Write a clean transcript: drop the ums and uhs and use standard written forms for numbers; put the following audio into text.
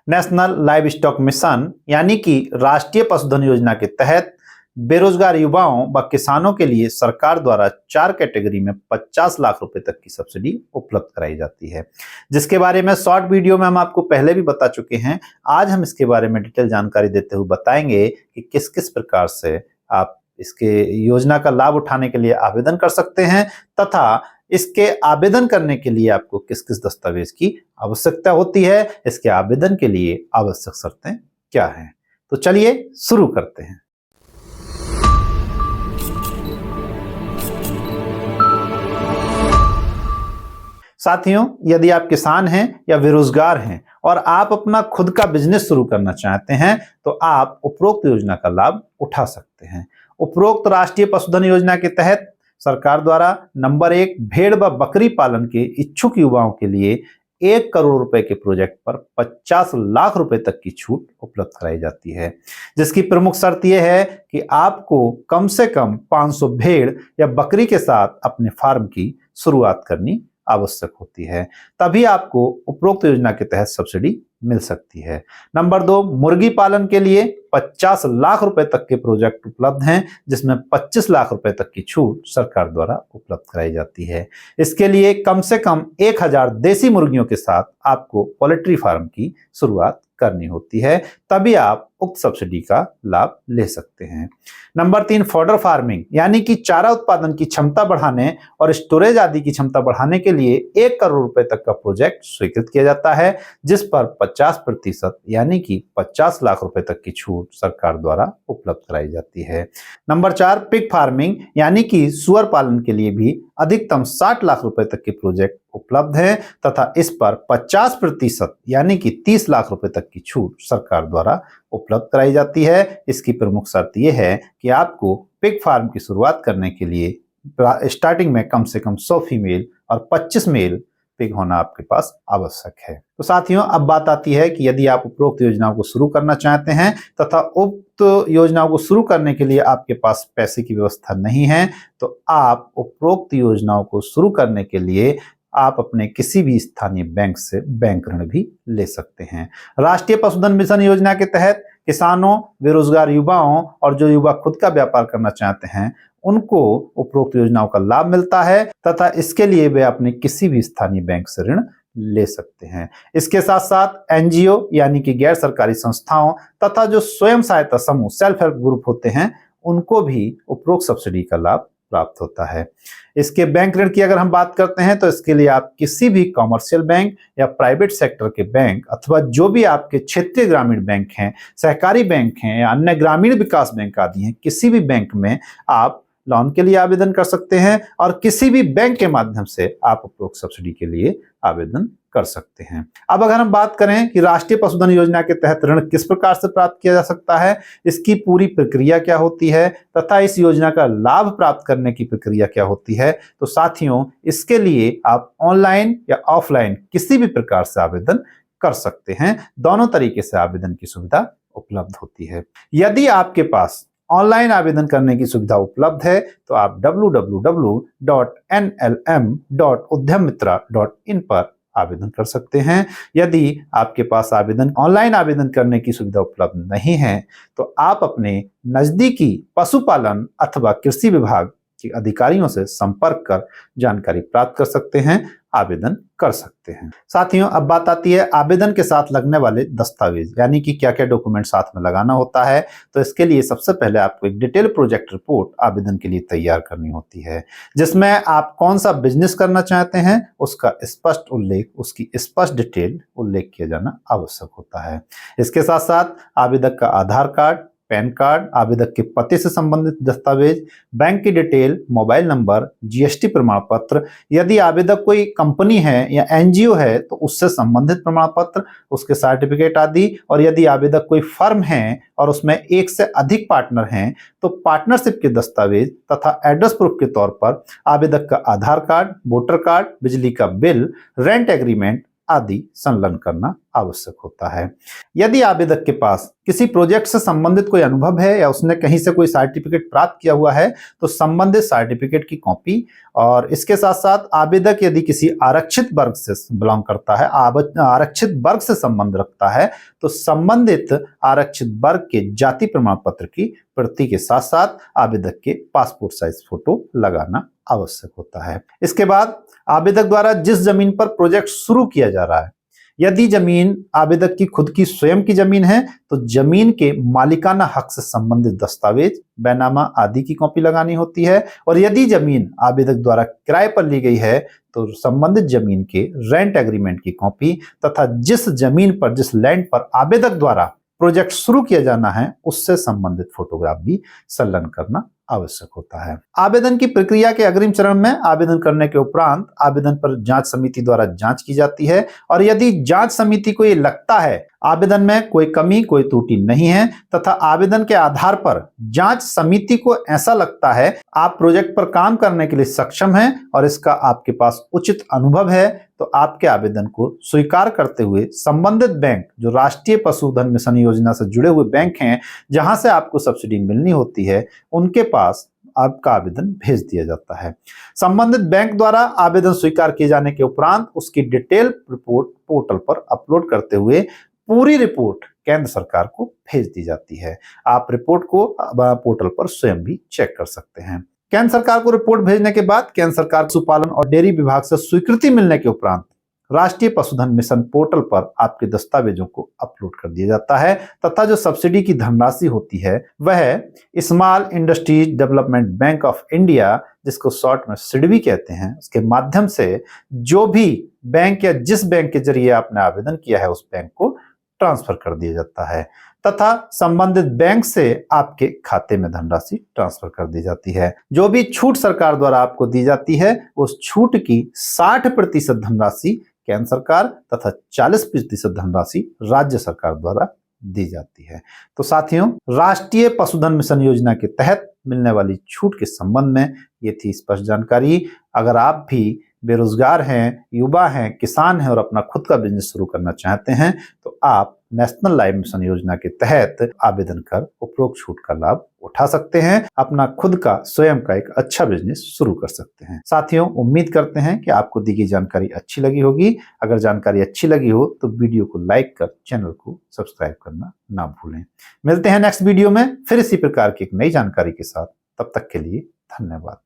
National live stock mission यानी कि राष्ट्रीय पशुधन योजना के तहत बेरोजगार युवाओं व किसानों के लिए सरकार द्वारा 4 कैटेगरी में 50 लाख रुपए तक की सब्सिडी उपलब्ध कराई जाती है, जिसके बारे में शॉर्ट वीडियो में हम आपको पहले भी बता चुके हैं। आज हम इसके बारे में डिटेल जानकारी देते हुए बताएंगे कि किस किस प्रकार से आप इसके योजना का लाभ उठाने के लिए आवेदन कर सकते हैं तथा इसके आवेदन करने के लिए आपको किस किस दस्तावेज की आवश्यकता होती है, इसके आवेदन के लिए आवश्यक शर्तें क्या हैं। तो चलिए शुरू करते हैं। साथियों, यदि आप किसान हैं या बेरोजगार हैं और आप अपना खुद का बिजनेस शुरू करना चाहते हैं तो आप उपरोक्त योजना का लाभ उठा सकते हैं। उपरोक्त राष्ट्रीय पशुधन योजना के तहत सरकार द्वारा नंबर 1 भेड़ व बकरी पालन के इच्छुक युवाओं के लिए 1 करोड़ रुपए के प्रोजेक्ट पर 50 लाख रुपए तक की छूट उपलब्ध कराई जाती है, जिसकी प्रमुख शर्त यह है कि आपको कम से कम 500 भेड़ या बकरी के साथ अपने फार्म की शुरुआत करनी आवश्यक होती है, तभी आपको उपरोक्त योजना के तहत सब्सिडी मिल सकती है। नंबर 2, मुर्गी पालन के लिए 50 लाख रुपए तक के प्रोजेक्ट उपलब्ध हैं, जिसमें 25 लाख रुपए तक की छूट सरकार द्वारा उपलब्ध कराई जाती है। इसके लिए कम से कम 1000 देसी मुर्गियों के साथ आपको पोल्ट्री फार्म की शुरुआत करनी होती है, तभी आप उक्त सब्सिडी का लाभ ले सकते हैं। नंबर 3, फॉडर फार्मिंग यानी कि चारा उत्पादन की क्षमता बढ़ाने और स्टोरेज आदि की क्षमता बढ़ाने के लिए 1 करोड़ रुपए तक का प्रोजेक्ट स्वीकृत किया जाता है, जिस पर 50% यानी कि 50 लाख रुपए तक की छूट सरकार द्वारा उपलब्ध कराई जाती है। नंबर 4, पिग फार्मिंग यानी कि सुअर पालन के लिए भी अधिकतम 60 लाख रुपए तक के प्रोजेक्ट उपलब्ध है तथा इस पर 50% यानी कि 30 लाख रुपए तक की छूट सरकार द्वारा उपलब्ध कराई जाती है। इसकी प्रमुख शर्त यह है कि आपको पिग फार्म की शुरुआत करने के लिए स्टार्टिंग में कम से कम 100 फीमेल और 25 मेल पिग होना आपके पास आवश्यक है। तो साथियों, अब बात आती है कि यदि आप उपरोक्त योजनाओं को शुरू करना चाहते हैं तथा उक्त योजनाओं को शुरू करने के लिए आपके पास पैसे की व्यवस्था नहीं है, तो आप उपरोक्त योजनाओं को शुरू करने के लिए आप अपने किसी भी स्थानीय बैंक से बैंक ऋण भी ले सकते हैं। राष्ट्रीय पशुधन मिशन योजना के तहत किसानों, बेरोजगार युवाओं और जो युवा खुद का व्यापार करना चाहते हैं उनको उपरोक्त योजनाओं का लाभ मिलता है तथा इसके लिए वे अपने किसी भी स्थानीय बैंक से ऋण ले सकते हैं। इसके साथ साथ एनजीओ यानी कि गैर सरकारी संस्थाओं तथा जो स्वयं सहायता समूह सेल्फ हेल्प ग्रुप होते हैं उनको भी उपरोक्त सब्सिडी का लाभ प्राप्त होता है। इसके बैंक ऋण की अगर हम बात करते हैं तो इसके लिए आप किसी भी कॉमर्शियल बैंक या प्राइवेट सेक्टर के बैंक अथवा जो भी आपके क्षेत्रीय ग्रामीण बैंक हैं, सहकारी बैंक हैं या अन्य ग्रामीण विकास बैंक आदि हैं, किसी भी बैंक में आप लोन के लिए आवेदन कर सकते हैं और किसी भी बैंक के माध्यम से आप उपरोक्त सब्सिडी के लिए आवेदन कर सकते हैं। अब अगर हम बात करें कि राष्ट्रीय पशुधन योजना के तहत ऋण किस प्रकार से प्राप्त किया जा सकता है, इसकी पूरी प्रक्रिया क्या होती है तथा इस योजना का लाभ प्राप्त करने की प्रक्रिया क्या होती है, तो साथियों इसके लिए आप ऑनलाइन या ऑफलाइन किसी भी प्रकार से आवेदन कर सकते हैं। दोनों तरीके से आवेदन की सुविधा उपलब्ध होती है। यदि आपके पास ऑनलाइन आवेदन करने की सुविधा उपलब्ध है तो आप www.nlm.udyamitra.in पर आवेदन कर सकते हैं। यदि आपके पास ऑनलाइन आवेदन करने की सुविधा उपलब्ध नहीं है तो आप अपने नजदीकी पशुपालन अथवा कृषि विभाग के अधिकारियों से संपर्क कर जानकारी प्राप्त कर सकते हैं, आवेदन कर सकते हैं। साथियों, अब बात आती है आवेदन के साथ लगने वाले दस्तावेज यानी कि क्या क्या डॉक्यूमेंट साथ में लगाना होता है। तो इसके लिए सबसे पहले आपको एक डिटेल प्रोजेक्ट रिपोर्ट आवेदन के लिए तैयार करनी होती है, जिसमें आप कौन सा बिजनेस करना चाहते हैं उसका स्पष्ट उल्लेख, उसकी स्पष्ट डिटेल उल्लेख किया जाना आवश्यक होता है। इसके साथ साथ आवेदक का आधार कार्ड, पैन कार्ड, आवेदक के पते से संबंधित दस्तावेज, बैंक की डिटेल, मोबाइल नंबर, जीएसटी प्रमाण पत्र, यदि आवेदक कोई कंपनी है या एनजीओ है तो उससे संबंधित प्रमाण पत्र, उसके सर्टिफिकेट आदि, और यदि आवेदक कोई फर्म है और उसमें 1 से अधिक पार्टनर हैं तो पार्टनरशिप के दस्तावेज तथा एड्रेस प्रूफ के तौर पर आवेदक का आधार कार्ड, वोटर कार्ड, बिजली का बिल, रेंट एग्रीमेंट, आदि संलग्न करना आवश्यक होता है। यदि आवेदक के पास किसी प्रोजेक्ट से संबंधित कोई अनुभव है या उसने कहीं से कोई सर्टिफिकेट प्राप्त किया हुआ है तो संबंधित सर्टिफिकेट की कॉपी, और इसके साथ साथ आवेदक यदि किसी आरक्षित वर्ग से बिलोंग करता है, आरक्षित वर्ग से संबंध रखता है, तो संबंधित आरक्षित वर्ग के जाति प्रमाण पत्र की प्रति के साथ साथ आवेदक के पासपोर्ट साइज फोटो लगाना आवश्यक होता है। इसके बाद आवेदक द्वारा जिस जमीन पर प्रोजेक्ट शुरू किया जा रहा है, यदि जमीन आवेदक की खुद की स्वयं की जमीन है तो जमीन के मालिकाना हक से संबंधित दस्तावेज, बैनामा आदि की कॉपी लगानी होती है। और यदि जमीन आवेदक द्वारा किराए पर ली गई है तो संबंधित जमीन के रेंट एग्रीमेंट की कॉपी तथा जिस जमीन पर, जिस लैंड पर आवेदक द्वारा प्रोजेक्ट शुरू किया जाना है उससे संबंधित फोटोग्राफ भी संलग्न करना आवश्यक होता है। आवेदन की प्रक्रिया के अग्रिम चरण में आवेदन करने के उपरांत आवेदन पर जांच समिति द्वारा जांच की जाती है, और यदि जांच समिति को ये लगता है आवेदन में कोई कमी, कोई त्रुटि नहीं है तथा आवेदन के आधार पर जांच समिति को ऐसा लगता है आप प्रोजेक्ट पर काम करने के लिए सक्षम हैं और इसका आपके पास उचित अनुभव है, तो आपके आवेदन को स्वीकार करते हुए संबंधित बैंक, जो राष्ट्रीय पशुधन मिशन योजना से जुड़े हुए बैंक हैं जहां से आपको सब्सिडी मिलनी होती है, उनके पास आपका आवेदन भेज दिया जाता है। संबंधित बैंक द्वारा आवेदन स्वीकार किए जाने के उपरांत उसकी डिटेल रिपोर्ट पोर्टल पर अपलोड करते हुए पूरी रिपोर्ट केंद्र सरकार को भेज दी जाती है। आप रिपोर्ट को पोर्टल पर स्वयं भी चेक कर सकते हैं। केंद्र सरकार को रिपोर्ट भेजने के बाद केंद्र सरकार पशुपालन और डेयरी विभाग से स्वीकृति मिलने के उपरांत राष्ट्रीय पशुधन मिशन पोर्टल पर आपके दस्तावेजों को अपलोड कर दिया जाता है तथा जो सब्सिडी की धनराशि होती है वह small industries development bank of India, जिसको शॉर्ट में सिडबी कहते हैं, उसके माध्यम से जो भी बैंक या जिस बैंक के जरिए आपने आवेदन किया है उस बैंक को ट्रांसफर कर दिया जाता है तथा संबंधित बैंक से आपके खाते में धनराशि ट्रांसफर कर दी जाती है। जो भी छूट सरकार द्वारा आपको दी जाती है उस छूट की 60% धनराशि केंद्र सरकार तथा 40% धनराशि राज्य सरकार द्वारा दी जाती है। तो साथियों, राष्ट्रीय पशुधन मिशन योजना के तहत मिलने वाली छूट के संबंध में ये थी स्पष्ट जानकारी। अगर आप भी बेरोजगार हैं, युवा हैं, किसान हैं और अपना खुद का बिजनेस शुरू करना चाहते हैं तो आप नेशनल लाइव मिशन योजना के तहत आवेदन कर उपरोक्त छूट का लाभ उठा सकते हैं, अपना खुद का स्वयं का एक अच्छा बिजनेस शुरू कर सकते हैं। साथियों, उम्मीद करते हैं कि आपको दी गई जानकारी अच्छी लगी होगी। अगर जानकारी अच्छी लगी हो तो वीडियो को लाइक कर चैनल को सब्सक्राइब करना ना भूलें। मिलते हैं नेक्स्ट वीडियो में फिर इसी प्रकार की एक नई जानकारी के साथ। तब तक के लिए धन्यवाद।